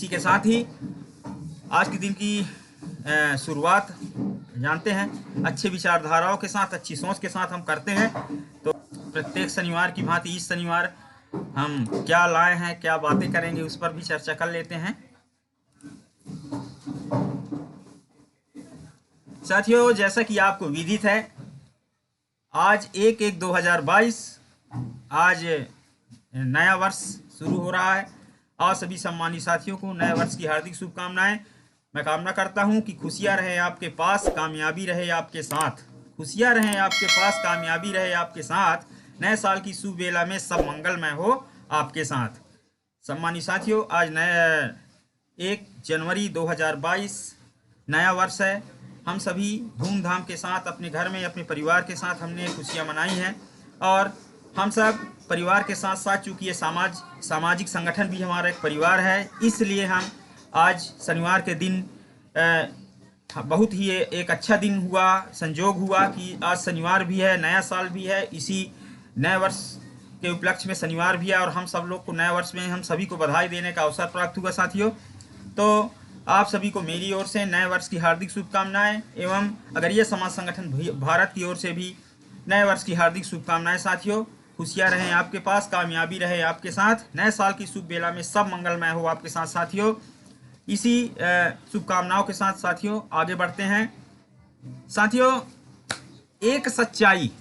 इसी के साथ ही आज के दिन की शुरुआत जानते हैं अच्छे विचारधाराओं के साथ, अच्छी सोच के साथ हम करते हैं। तो प्रत्येक शनिवार की भांति इस शनिवार हम क्या लाए हैं, क्या बातें करेंगे, उस पर भी चर्चा कर लेते हैं। साथियों, जैसा कि आपको विदित है, आज 1/1/2022 आज नया वर्ष शुरू हो रहा है और सभी सम्मानित साथियों को नए वर्ष की हार्दिक शुभकामनाएं। मैं कामना करता हूं कि खुशियां रहे आपके पास, कामयाबी रहे आपके साथ। खुशियां रहे आपके पास, कामयाबी रहे आपके साथ। नए साल की शुभ वेला में सब मंगलमय हो आपके साथ। सम्मानित साथियों, आज 1 जनवरी 2022 नया वर्ष है। हम सभी धूमधाम के साथ अपने घर में अपने परिवार के साथ हमने खुशियां मनाई हैं और हम सब परिवार के साथ साथ, चूँकि ये सामाजिक संगठन भी हमारा एक परिवार है, इसलिए हम आज शनिवार के दिन बहुत ही एक अच्छा दिन हुआ, संजोग हुआ कि आज शनिवार भी है, नया साल भी है। इसी नए वर्ष के उपलक्ष्य में शनिवार भी है और हम सब लोग को नए वर्ष में हम सभी को बधाई देने का अवसर प्राप्त हुआ। साथियों, तो आप सभी को मेरी ओर से नए वर्ष की हार्दिक शुभकामनाएं एवं अगरिया समाज संगठन भारत की ओर से भी नए वर्ष की हार्दिक शुभकामनाएं। साथियों, खुशियां रहें आपके पास, कामयाबी रहे आपके साथ। नए साल की शुभ बेला में सब मंगलमय हो आपके साथ। साथियों, इसी शुभकामनाओं के साथ साथियों आगे बढ़ते हैं। साथियों, एक सच्चाई,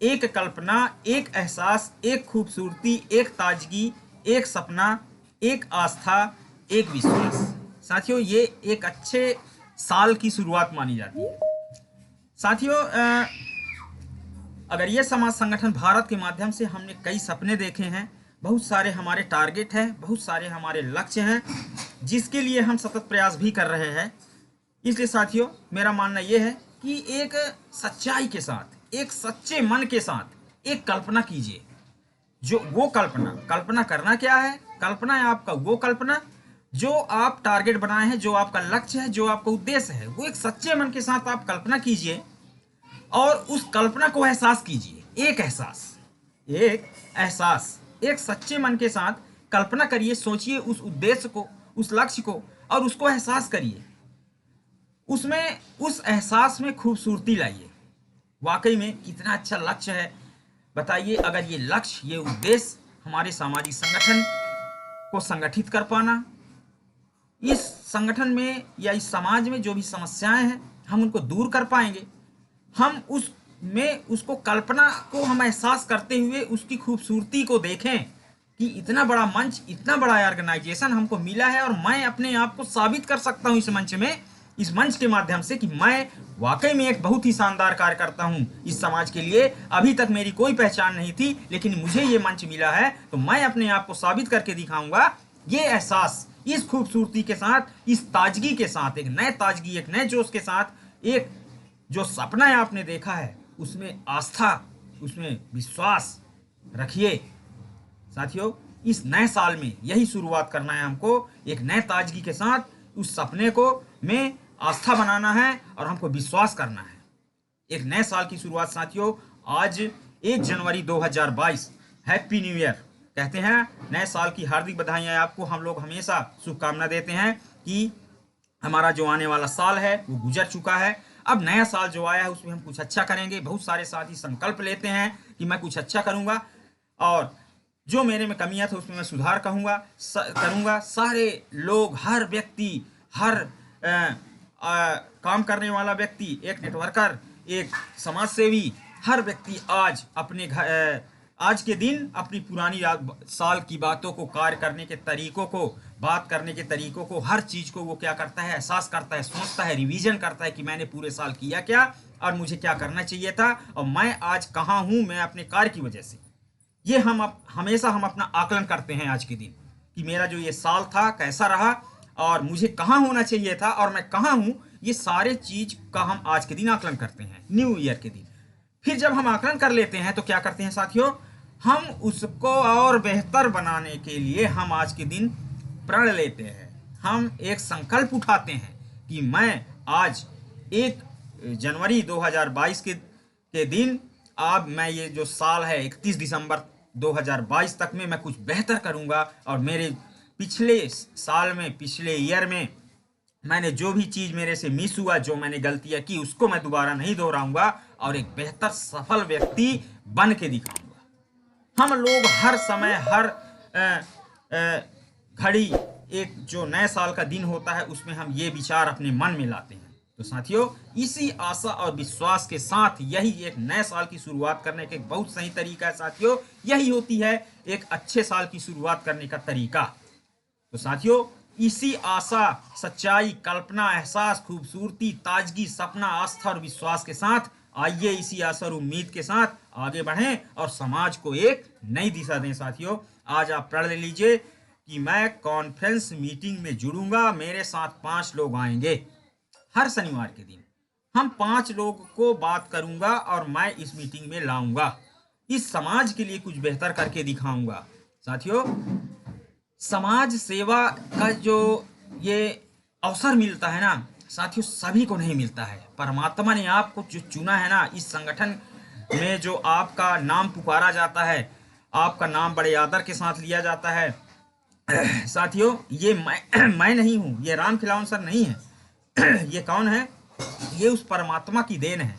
एक कल्पना, एक एहसास, एक खूबसूरती, एक ताजगी, एक सपना, एक आस्था, एक विश्वास। साथियों, ये एक अच्छे साल की शुरुआत मानी जाती है। साथियों, अगर ये समाज संगठन भारत के माध्यम से हमने कई सपने देखे हैं, बहुत सारे हमारे टारगेट हैं, बहुत सारे हमारे लक्ष्य हैं, जिसके लिए हम सतत प्रयास भी कर रहे हैं। इसलिए साथियों, मेरा मानना यह है कि एक सच्चाई के साथ, एक सच्चे मन के साथ एक कल्पना कीजिए। जो वो कल्पना करना क्या है? कल्पना है आपका वो कल्पना जो आप टारगेट बनाए हैं, जो आपका लक्ष्य है, जो आपका उद्देश्य है, वो एक सच्चे मन के साथ आप कल्पना कीजिए और उस कल्पना को एहसास कीजिए। एक एहसास, एक सच्चे मन के साथ कल्पना करिए, सोचिए उस उद्देश्य को, उस लक्ष्य को, और उसको एहसास करिए। उसमें, उस एहसास में खूबसूरती लाइए। वाकई में कितना अच्छा लक्ष्य है, बताइए। अगर ये लक्ष्य, ये उद्देश्य हमारे सामाजिक संगठन को संगठित कर पाना, इस संगठन में या इस समाज में जो भी समस्याएं हैं हम उनको दूर कर पाएंगे। हम उसको कल्पना को हम एहसास करते हुए उसकी खूबसूरती को देखें कि इतना बड़ा मंच, इतना बड़ा ऑर्गेनाइजेशन हमको मिला है और मैं अपने आप को साबित कर सकता हूं इस मंच के माध्यम से कि मैं वाकई में एक बहुत ही शानदार कार्य करता हूं इस समाज के लिए। अभी तक मेरी कोई पहचान नहीं थी, लेकिन मुझे ये मंच मिला है तो मैं अपने आप को साबित करके दिखाऊंगा। ये एहसास, इस खूबसूरती के साथ, इस ताजगी के साथ, एक नए ताजगी, एक नए जोश के साथ, एक जो सपना आपने देखा है उसमें आस्था, उसमें विश्वास रखिए। साथियों, इस नए साल में यही शुरुआत करना है हमको, एक नए ताजगी के साथ उस सपने को में आस्था बनाना है और हमको विश्वास करना है। एक नए साल की शुरुआत साथियों, आज 1 जनवरी 2022, हैप्पी न्यू ईयर कहते हैं। नए साल की हार्दिक बधाइयाँ आपको। हम लोग हमेशा शुभकामना देते हैं कि हमारा जो आने वाला साल है वो गुजर चुका है, अब नया साल जो आया है उसमें हम कुछ अच्छा करेंगे। बहुत सारे साथी संकल्प लेते हैं कि मैं कुछ अच्छा करूँगा और जो मेरे में कमियां थी उसमें मैं सुधार करूँगा। सारे लोग, हर व्यक्ति, हर काम करने वाला व्यक्ति, एक नेटवर्कर, एक समाज सेवी, हर व्यक्ति आज अपने आज के दिन अपनी पुरानी साल की बातों को, कार्य करने के तरीकों को, बात करने के तरीकों को, हर चीज को वो क्या करता है, एहसास करता है, सोचता है, रिवीजन करता है कि मैंने पूरे साल किया क्या और मुझे क्या करना चाहिए था और मैं आज कहाँ हूँ, मैं अपने कार्य की वजह से। ये हमेशा हम अपना आकलन करते हैं आज के दिन कि मेरा जो ये साल था कैसा रहा और मुझे कहाँ होना चाहिए था और मैं कहाँ हूँ। ये सारे चीज का हम आज के दिन आकलन करते हैं, न्यू ईयर के दिन। फिर जब हम आकलन कर लेते हैं तो क्या करते हैं साथियों, हम उसको और बेहतर बनाने के लिए हम आज के दिन प्रण लेते हैं। हम एक संकल्प उठाते हैं कि मैं आज 1 जनवरी 2022 के दिन, अब मैं ये जो साल है 31 दिसंबर 2022 तक में मैं कुछ बेहतर करूंगा और मेरे पिछले साल में, पिछले ईयर में मैंने जो भी चीज़ मेरे से मिस हुआ, जो मैंने गलतियां की, उसको मैं दोबारा नहीं दोहराऊंगा और एक बेहतर सफल व्यक्ति बन के दिखाऊंगा। हम लोग हर समय, हर घड़ी, एक जो नए साल का दिन होता है उसमें हम ये विचार अपने मन में लाते हैं। तो साथियों, इसी आशा और विश्वास के साथ यही एक नए साल की शुरुआत करने का एक बहुत सही तरीका है साथियों। यही होती है एक अच्छे साल की शुरुआत करने का तरीका। तो साथियों, इसी आशा, सच्चाई, कल्पना, एहसास, खूबसूरती, ताजगी, सपना, आस्था और विश्वास के साथ आइए इसी आशा और उम्मीद के साथ आगे बढ़ें और समाज को एक नई दिशा दें। साथियों, आज आप पढ़ लीजिए कि मैं कॉन्फ्रेंस मीटिंग में जुड़ूंगा, मेरे साथ 5 लोग आएंगे। हर शनिवार के दिन हम 5 लोग को बात करूंगा और मैं इस मीटिंग में लाऊंगा, इस समाज के लिए कुछ बेहतर करके दिखाऊंगा। साथियों, समाज सेवा का जो ये अवसर मिलता है ना साथियों, सभी को नहीं मिलता है। परमात्मा ने आपको जो चुना है ना, इस संगठन में जो आपका नाम पुकारा जाता है, आपका नाम बड़े आदर के साथ लिया जाता है। साथियों, ये मैं नहीं हूँ, ये राम खिलावन सर नहीं है। ये कौन है? ये उस परमात्मा की देन है।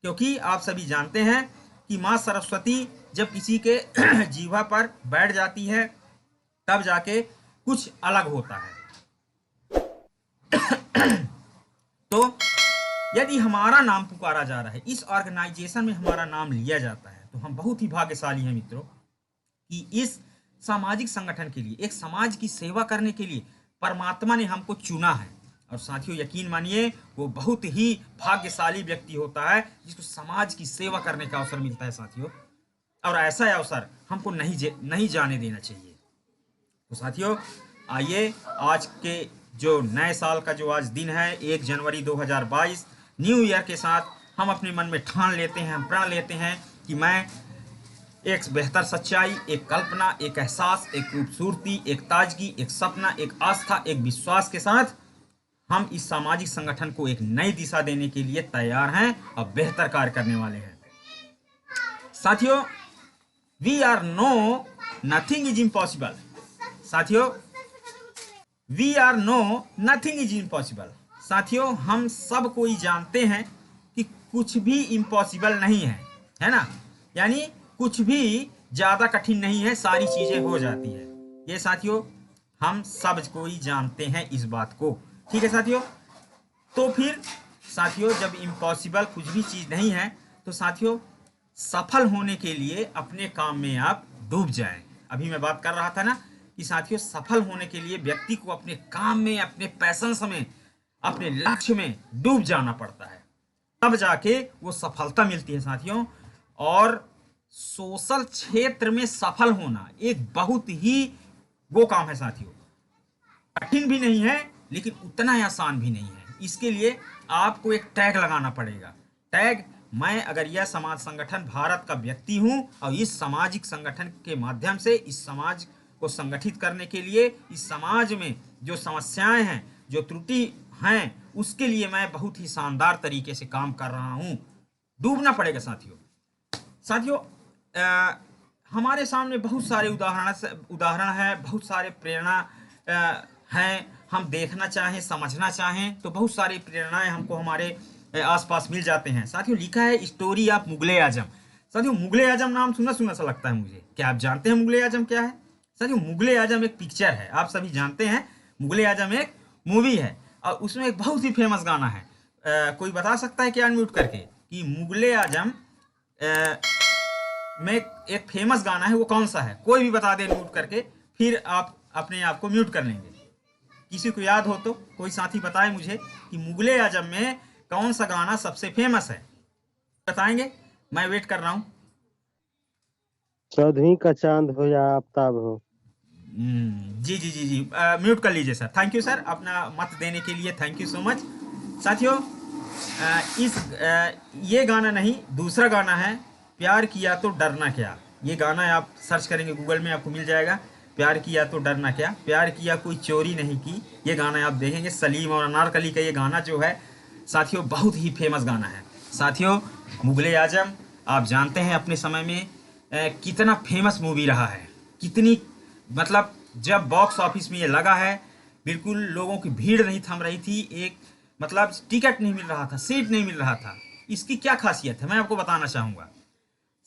क्योंकि आप सभी जानते हैं कि माँ सरस्वती जब किसी के जीवा पर बैठ जाती है तब जाके कुछ अलग होता है। तो यदि हमारा नाम पुकारा जा रहा है, इस ऑर्गेनाइजेशन में हमारा नाम लिया जाता है, तो हम बहुत ही भाग्यशाली हैं मित्रों कि इस सामाजिक संगठन के लिए, एक समाज की सेवा करने के लिए परमात्मा ने हमको चुना है। और साथियों, यकीन मानिए, वो बहुत ही भाग्यशाली व्यक्ति होता है जिसको समाज की सेवा करने का अवसर मिलता है साथियों। और ऐसा अवसर हमको नहीं जाने देना चाहिए। तो साथियों, आइए आज के जो नए साल का जो आज दिन है, 1 जनवरी 2022, न्यू ईयर के साथ हम अपने मन में ठान लेते हैं, हम प्रण लेते हैं कि मैं एक बेहतर सच्चाई, एक कल्पना, एक एहसास, एक खूबसूरती, एक ताजगी, एक सपना, एक आस्था, एक विश्वास के साथ हम इस सामाजिक संगठन को एक नई दिशा देने के लिए तैयार हैं और बेहतर कार्य करने वाले हैं। साथियों, we are know nothing is impossible. साथियों, we are know nothing is impossible. साथियों, हम सब कोई जानते हैं कि कुछ भी इम्पॉसिबल नहीं है ना? यानी कुछ भी ज़्यादा कठिन नहीं है, सारी चीज़ें हो जाती है। ये साथियों, हम सब कोई जानते हैं इस बात को। ठीक है साथियों? तो फिर साथियों, जब इम्पॉसिबल कुछ भी चीज़ नहीं है, तो साथियों, सफल होने के लिए अपने काम में आप डूब जाएं। अभी मैं बात कर रहा था ना कि साथियों, सफल होने के लिए व्यक्ति को अपने काम में, अपने पैशन में, अपने लक्ष्य में डूब जाना पड़ता है, तब जाके वो सफलता मिलती है साथियों। और सोशल क्षेत्र में सफल होना एक बहुत ही वो काम है साथियों। कठिन भी नहीं है लेकिन उतना आसान भी नहीं है। इसके लिए आपको एक टैग लगाना पड़ेगा। टैग, मैं अगर यह समाज संगठन भारत का व्यक्ति हूं और इस सामाजिक संगठन के माध्यम से इस समाज को संगठित करने के लिए, इस समाज में जो समस्याएं हैं, जो त्रुटि हैं, उसके लिए मैं बहुत ही शानदार तरीके से काम कर रहा हूं। डूबना पड़ेगा साथियों। साथियों, हमारे सामने बहुत सारे उदाहरण हैं, बहुत सारे प्रेरणा हैं। हम देखना चाहें, समझना चाहें तो बहुत सारी प्रेरणाएं हमको हमारे आसपास मिल जाते हैं। साथियों, लिखा है स्टोरी ऑफ मुगले आजम। साथियों, मुगले आजम नाम सुना सुना सा लगता है मुझे। क्या आप जानते हैं मुगले आजम क्या है? साथियों, मुगले आजम एक पिक्चर है, आप सभी जानते हैं। मुगले आजम एक मूवी है और उसमें एक बहुत ही फेमस गाना है। कोई बता सकता है क्या अनम्यूट करके कि मुगले आजम में एक फेमस गाना है, वो कौन सा है? कोई भी बता दे म्यूट करके, फिर आप अपने आप को म्यूट कर लेंगे। किसी को याद हो तो कोई साथी बताए मुझे कि मुगले आजम में कौन सा गाना सबसे फेमस है। बताएंगे? मैं वेट कर रहा हूँ। चौधरी का चांद हो या आफ्ताब हो। जी जी जी जी, म्यूट कर लीजिए सर। थैंक यू सर, अपना मत देने के लिए थैंक यू सो मच। साथियों, ये गाना नहीं, दूसरा गाना है, प्यार किया तो डरना क्या। ये गाना आप सर्च करेंगे गूगल में, आपको मिल जाएगा। प्यार किया तो डरना क्या, प्यार किया कोई चोरी नहीं की। ये गाना आप देखेंगे, सलीम और अनारकली का ये गाना जो है साथियों, बहुत ही फेमस गाना है। साथियों, मुगले आजम आप जानते हैं अपने समय में कितना फेमस मूवी रहा है, कितनी मतलब जब बॉक्स ऑफिस में ये लगा है बिल्कुल लोगों की भीड़ नहीं थम रही थी, एक मतलब टिकट नहीं मिल रहा था, सीट नहीं मिल रहा था। इसकी क्या खासियत है मैं आपको बताना चाहूँगा।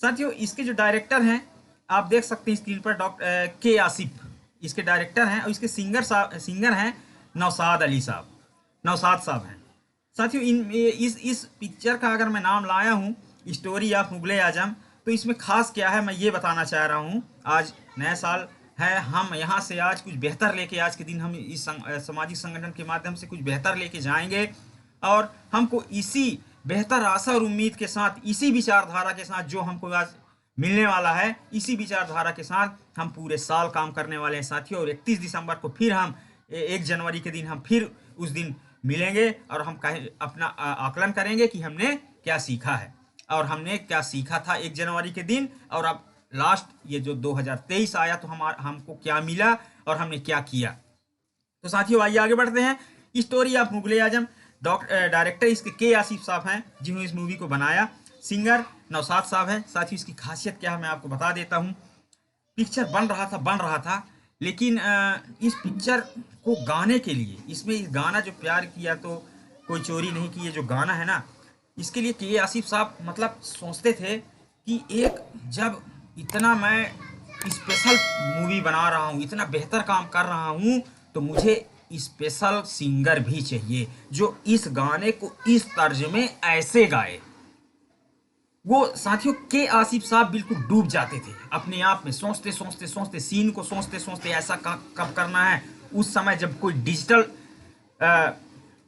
साथियों इसके जो डायरेक्टर हैं आप देख सकते हैं स्क्रीन पर, डॉक्टर के आसिफ इसके डायरेक्टर हैं, और इसके सिंगर हैं नौशाद अली साहब, नौशाद साहब हैं। साथियों इस पिक्चर का अगर मैं नाम लाया हूँ स्टोरी ऑफ मुगले आजम, तो इसमें खास क्या है मैं ये बताना चाह रहा हूँ। आज नया साल है, हम यहाँ से आज कुछ बेहतर लेके, आज के दिन हम इस सामाजिक संगठन के माध्यम से कुछ बेहतर लेके जाएंगे, और हमको इसी बेहतर आशा और उम्मीद के साथ, इसी विचारधारा के साथ जो हमको आज मिलने वाला है, इसी विचारधारा के साथ हम पूरे साल काम करने वाले हैं साथियों। और 31 दिसंबर को फिर हम 1 जनवरी के दिन हम फिर उस दिन मिलेंगे, और हम अपना आकलन करेंगे कि हमने क्या सीखा है, और हमने क्या सीखा था 1 जनवरी के दिन, और अब लास्ट ये जो 2023 आया तो हमको क्या मिला और हमने क्या किया। तो साथियों आइए आगे बढ़ते हैं। Story of Mughal e Azam, director इसके के आसिफ साहब हैं जिन्होंने इस मूवी को बनाया, सिंगर नौशाद साहब हैं। साथियों इसकी खासियत क्या है मैं आपको बता देता हूँ। पिक्चर बन रहा था, लेकिन इस पिक्चर को गाने के लिए, इसमें इस गाना जो प्यार किया तो कोई चोरी नहीं की, ये जो गाना है ना, इसके लिए के आसिफ साहब मतलब सोचते थे कि एक जब इतना मैं स्पेशल मूवी बना रहा हूँ, इतना बेहतर काम कर रहा हूँ, तो मुझे स्पेशल सिंगर भी चाहिए जो इस गाने को इस तर्ज में ऐसे गाए। वो साथियों के आसिफ साहब बिल्कुल डूब जाते थे अपने आप में, सोचते सीन को सोचते ऐसा कब करना है। उस समय जब कोई डिजिटल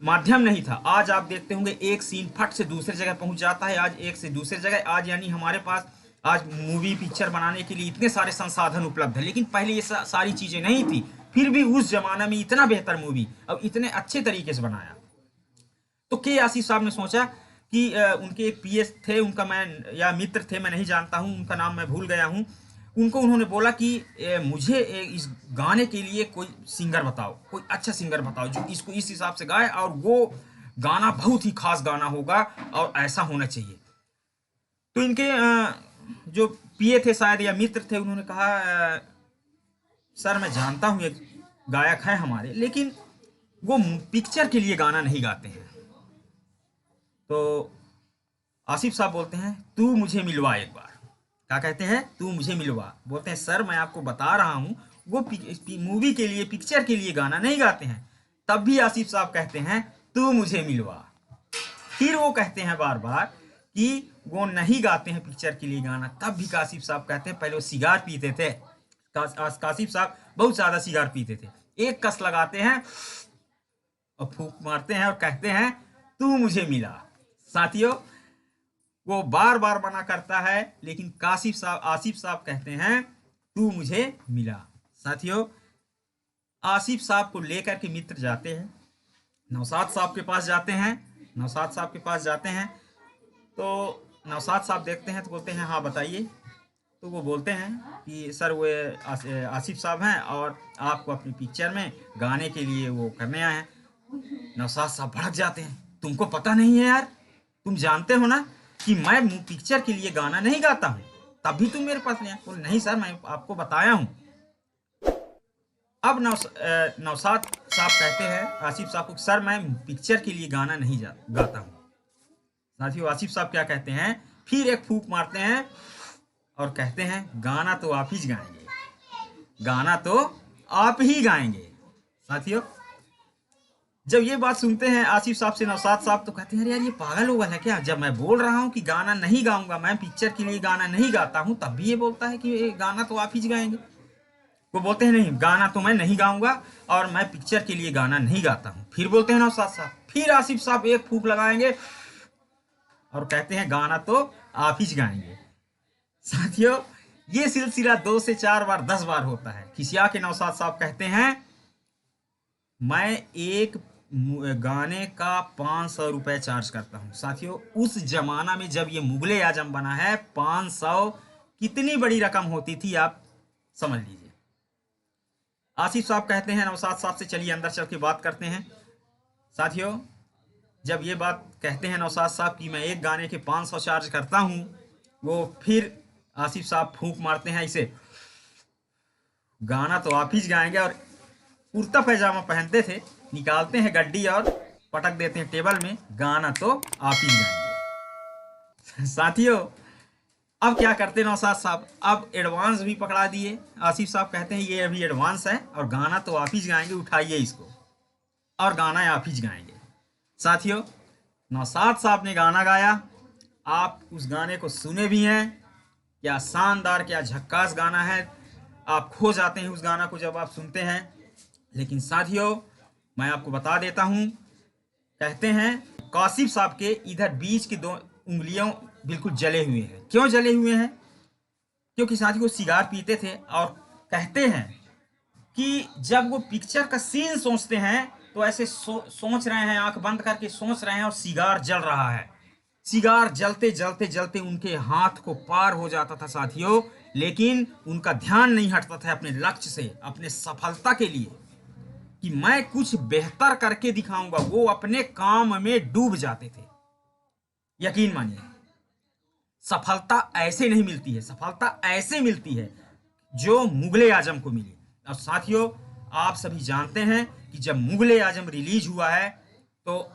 माध्यम नहीं था। आज आप देखते होंगे एक सीन फट से दूसरी जगह पहुंच जाता है, आज एक से दूसरी जगह, आज यानी हमारे पास आज मूवी पिक्चर बनाने के लिए इतने सारे संसाधन उपलब्ध है, लेकिन पहले ये सारी चीजें नहीं थी। फिर भी उस जमाना में इतना बेहतर मूवी और इतने अच्छे तरीके से बनाया। तो के आसिफ साहब ने सोचा कि उनके एक पीएस थे, उनका मैं या मित्र थे, मैं नहीं जानता हूँ, उनका नाम मैं भूल गया हूँ। उनको उन्होंने बोला कि मुझे इस गाने के लिए कोई सिंगर बताओ, कोई अच्छा सिंगर बताओ जो इसको इस हिसाब से गाए, और वो गाना बहुत ही खास गाना होगा और ऐसा होना चाहिए। तो इनके जो पीए थे शायद या मित्र थे, उन्होंने कहा सर मैं जानता हूँ एक गायक है हमारे, लेकिन वो पिक्चर के लिए गाना नहीं गाते हैं। तो आसिफ साहब बोलते हैं तू मुझे मिलवा एक बार। क्या कहते हैं? तू मुझे मिलवा। बोलते हैं सर मैं आपको बता रहा हूँ वो मूवी के लिए, पिक्चर के लिए गाना नहीं गाते हैं। तब भी आसिफ साहब कहते हैं तू मुझे मिलवा। फिर वो कहते हैं बार बार कि वो नहीं गाते हैं पिक्चर के लिए गाना। तब भी कासिफ साहब कहते हैं, पहले वो सिगार पीते थे, कासिफ साहब बहुत ज्यादा सिगार पीते थे, एक कस लगाते हैं और फूंक मारते हैं और कहते हैं तू मुझे मिला। साथियों वो बार बार मना करता है, लेकिन आसिफ साहब कहते हैं तू मुझे मिला। साथियों आसिफ साहब को लेकर के मित्र जाते हैं, नौशाद साहब के पास जाते हैं। नौशाद साहब के पास जाते हैं तो नौशाद साहब देखते हैं तो बोलते हैं हाँ बताइए। तो वो बोलते हैं कि सर वो आसिफ साहब हैं और आपको अपनी पिक्चर में गाने के लिए वो करने आए हैं। नौशाद साहब भड़क जाते हैं, तुमको पता नहीं है यार, तुम जानते हो ना कि मैं पिक्चर के लिए गाना नहीं गाता हूँ, तब भी तुम मेरे पास नहीं आए। बोले नहीं सर मैं आपको बताया हूँ। अब नौशाद साहब कहते हैं आसिफ साहब को, सर मैं पिक्चर के लिए गाना नहीं गाता हूँ। साथियों आसिफ साहब क्या कहते हैं, फिर एक फूंक मारते हैं और कहते हैं गाना तो आप ही गाएंगे, गाना तो आप ही गाएंगे। साथियों जब ये बात सुनते हैं आसिफ साहब से नौशाद साहब तो कहते हैं यार ये पागल होगा है क्या, जब मैं बोल रहा हूँ कि गाना नहीं गाऊंगा, मैं पिक्चर के लिए गाना नहीं गाता हूँ, तब भी ये बोलता है कि गाना तो आप ही गाएंगे। वो बोलते हैं नहीं गाना तो मैं नहीं गाऊंगा और मैं पिक्चर के लिए गाना नहीं गाता हूँ। फिर बोलते हैं नौशाद साहब, फिर आसिफ साहब एक फूंक लगाएंगे और कहते हैं गाना तो आप ही गाएंगे। साथियों ये सिलसिला 2 से 4 बार 10 बार होता है। खिसिया के नौशाद साहब कहते हैं मैं एक गाने का 500 रुपए चार्ज करता हूं। साथियों उस जमाना में जब ये मुगले आजम बना है, 500 कितनी बड़ी रकम होती थी आप समझ लीजिए। आसिफ साहब कहते हैं नौशाद साहब से चलिए अंदर चल के बात करते हैं। साथियों जब ये बात कहते हैं नौशाद साहब कि मैं एक गाने के 500 चार्ज करता हूं, वो फिर आसिफ साहब फूंक मारते हैं इसे, गाना तो आप ही गाएंगे, और कुर्ता पैजामा पहनते थे, निकालते हैं गड्डी और पटक देते हैं टेबल में, गाना तो आप ही गाएंगे। साथियों, अब क्या करते नौशाद साहब, अब एडवांस भी पकड़ा दिए। आसिफ साहब कहते हैं ये अभी एडवांस है और गाना तो आप ही गाएंगे, उठाइए इसको, और गाना आप ही गाएंगे। साथियों, नौशाद साहब ने गाना गाया, आप उस गाने को सुने भी हैं, क्या शानदार, क्या झक्कास गाना है, आप खो जाते हैं उस गाना को जब आप सुनते हैं। लेकिन साथियों, मैं आपको बता देता हूं, कहते हैं कासिफ साहब के इधर बीच की 2 उंगलियों बिल्कुल जले हुए हैं। क्यों जले हुए हैं? क्योंकि साथियों सिगार पीते थे, और कहते हैं कि जब वो पिक्चर का सीन सोचते हैं तो ऐसे सोच रहे हैं, आंख बंद करके सोच रहे हैं, और सिगार जल रहा है। सिगार जलते जलते जलते उनके हाथ को पार हो जाता था साथियों, लेकिन उनका ध्यान नहीं हटता था अपने लक्ष्य से, अपने सफलता के लिए, कि मैं कुछ बेहतर करके दिखाऊंगा। वो अपने काम में डूब जाते थे। यकीन मानिए, सफलता ऐसे नहीं मिलती है, सफलता ऐसे मिलती है जो मुगले आजम को मिली। और साथियों, आप सभी जानते हैं कि जब मुगले आजम रिलीज हुआ है, तो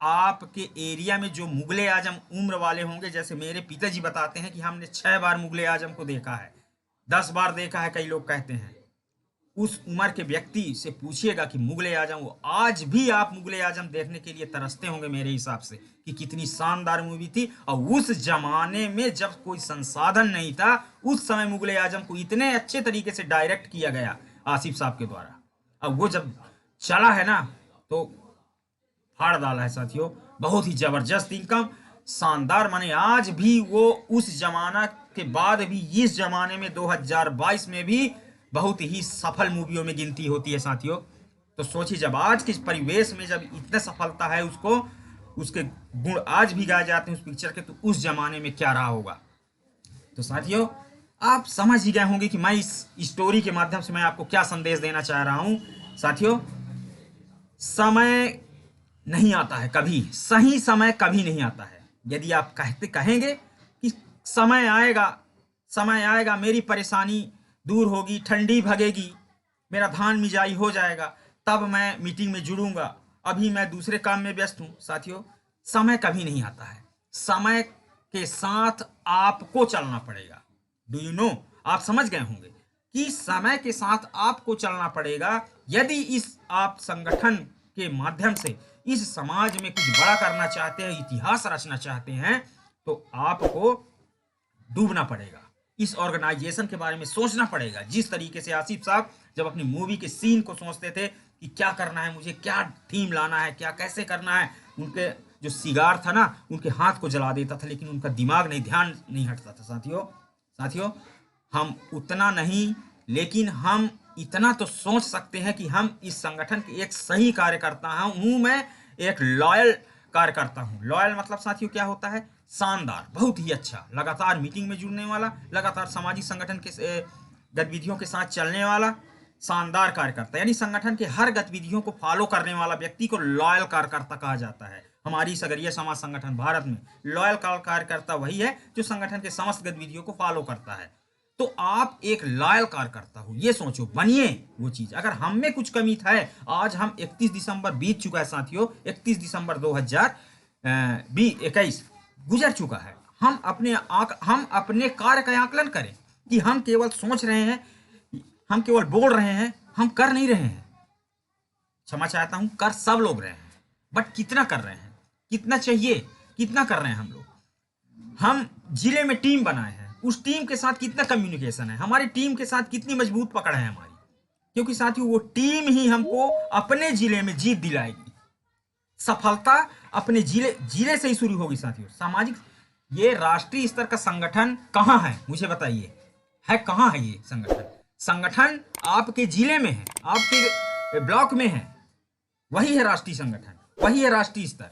आपके एरिया में जो मुगले आजम उम्र वाले होंगे, जैसे मेरे पिताजी बताते हैं कि हमने 6 बार मुगले आजम को देखा है, 10 बार देखा है, कई लोग कहते हैं। उस उम्र के व्यक्ति से पूछिएगा कि मुगले आजम, वो आज भी आप मुगले आजम देखने के लिए तरसते होंगे मेरे हिसाब से, कि कितनी शानदार मूवी थी। और उस जमाने में जब कोई संसाधन नहीं था, उस समय मुगले आजम को इतने अच्छे तरीके से डायरेक्ट किया गया आसिफ साहब के द्वारा। अब वो जब चला है ना, तो फाड़ डाला है साथियों, बहुत ही जबरदस्त इनकम, शानदार। माने आज भी वो उस जमाना के बाद भी इस जमाने में 2022 में भी बहुत ही सफल मूवियों में गिनती होती है साथियों। तो सोचिए, जब आज के परिवेश में जब इतने सफलता है उसको, उसके गुण आज भी गाए जाते हैं उस पिक्चर के, तो उस जमाने में क्या रहा होगा। तो साथियों, आप समझ ही गए होंगे कि मैं इस स्टोरी के माध्यम से मैं आपको क्या संदेश देना चाह रहा हूं। साथियों, समय नहीं आता है कभी, सही समय कभी नहीं आता है। यदि आप कहेंगे कि समय आएगा, समय आएगा, मेरी परेशानी दूर होगी, ठंडी भगेगी, मेरा धान मिजाई हो जाएगा, तब मैं मीटिंग में जुड़ूंगा, अभी मैं दूसरे काम में व्यस्त हूं। साथियों, समय कभी नहीं आता है, समय के साथ आपको चलना पड़ेगा। डू यू नो, आप समझ गए होंगे कि समय के साथ आपको चलना पड़ेगा। यदि इस आप संगठन के माध्यम से इस समाज में कुछ बड़ा करना चाहते हैं, इतिहास रचना चाहते हैं, तो आपको डूबना पड़ेगा, इस ऑर्गेनाइजेशन के बारे में सोचना पड़ेगा। जिस तरीके से आसिफ साहब जब अपनी मूवी के सीन को सोचते थे कि क्या करना है, मुझे क्या थीम लाना है, क्या कैसे करना है, उनके जो सिगार था ना, उनके हाथ को जला देता था, लेकिन उनका दिमाग नहीं, ध्यान नहीं हटता था। साथियों, हम उतना नहीं, लेकिन हम इतना तो सोच सकते हैं कि हम इस संगठन के एक सही कार्यकर्ता हूं। मैं एक लॉयल कार्यकर्ता हूं। लॉयल मतलब साथियों क्या होता है? शानदार, बहुत ही अच्छा, लगातार मीटिंग में जुड़ने वाला, लगातार सामाजिक संगठन के गतिविधियों के साथ चलने वाला शानदार कार्यकर्ता, यानी संगठन के हर गतिविधियों को फॉलो करने वाला व्यक्ति को लॉयल कार्यकर्ता कहा जाता है। हमारी सगरिया समाज संगठन भारत में लॉयल कार्यकर्ता वही है जो संगठन के समस्त गतिविधियों को फॉलो करता है। तो आप एक लॉयल कार्यकर्ता हो, ये सोचो, बनिए वो चीज। अगर हम में कुछ कमी है, आज हम 31 दिसंबर बीत चुका है साथियों, 31 दिसंबर 2021 गुजर चुका है। हम अपने कार्य का आकलन करें कि हम केवल सोच रहे हैं, हम केवल बोल रहे हैं, हम कर नहीं रहे हैं। क्षमा चाहता हूं, कर सब लोग रहे हैं, बट कितना कर रहे हैं, कितना चाहिए, कितना कर रहे हैं हम लोग। हम जिले में टीम बनाए हैं, उस टीम के साथ कितना कम्युनिकेशन है, हमारी टीम के साथ कितनी मजबूत पकड़ है हमारी, क्योंकि साथियों वो टीम ही हमको अपने जिले में जीत दिलाएगी। सफलता अपने जिले से ही शुरू होगी साथियों। सामाजिक, ये राष्ट्रीय स्तर का संगठन कहां है, मुझे बताइए, है कहां है ये संगठन? संगठन आपके जिले में है, आपके ब्लॉक में है, वही है राष्ट्रीय संगठन, वही है राष्ट्रीय स्तर।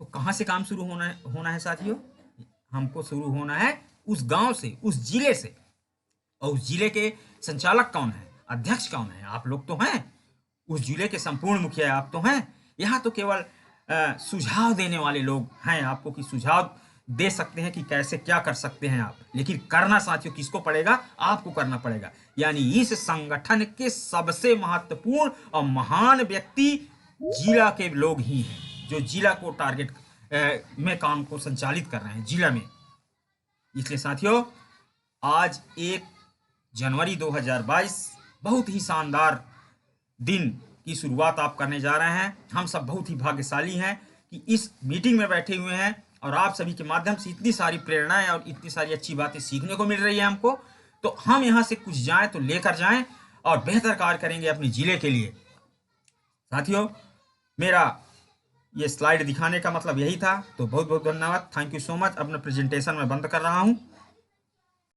तो कहां से काम शुरू होना है साथियों? हमको शुरू होना है उस गांव से, उस जिले से। और उस जिले के संचालक कौन है, अध्यक्ष कौन है? आप लोग तो हैं, उस जिले के संपूर्ण मुखिया आप तो हैं। यहाँ तो केवल सुझाव देने वाले लोग हैं आपको, कि सुझाव दे सकते हैं कि कैसे क्या कर सकते हैं आप, लेकिन करना साथियों किसको पड़ेगा? आपको करना पड़ेगा। यानी इस संगठन के सबसे महत्वपूर्ण और महान व्यक्ति जिला के लोग ही हैं, जो जिला को टारगेट में काम को संचालित कर रहे हैं जिला में। इसलिए साथियों आज 1 जनवरी 2022 बहुत ही शानदार दिन की शुरुआत आप करने जा रहे हैं। हम सब बहुत ही भाग्यशाली हैं कि इस मीटिंग में बैठे हुए हैं और आप सभी के माध्यम से इतनी सारी प्रेरणाएं और इतनी सारी अच्छी बातें सीखने को मिल रही है हमको। तो हम यहाँ से कुछ जाएं तो लेकर जाएं और बेहतर कार्य करेंगे अपने जिले के लिए। साथियों मेरा ये स्लाइड दिखाने का मतलब यही था। तो बहुत बहुत धन्यवाद, थैंक यू सो मच। अपना प्रेजेंटेशन मैं बंद कर रहा हूँ।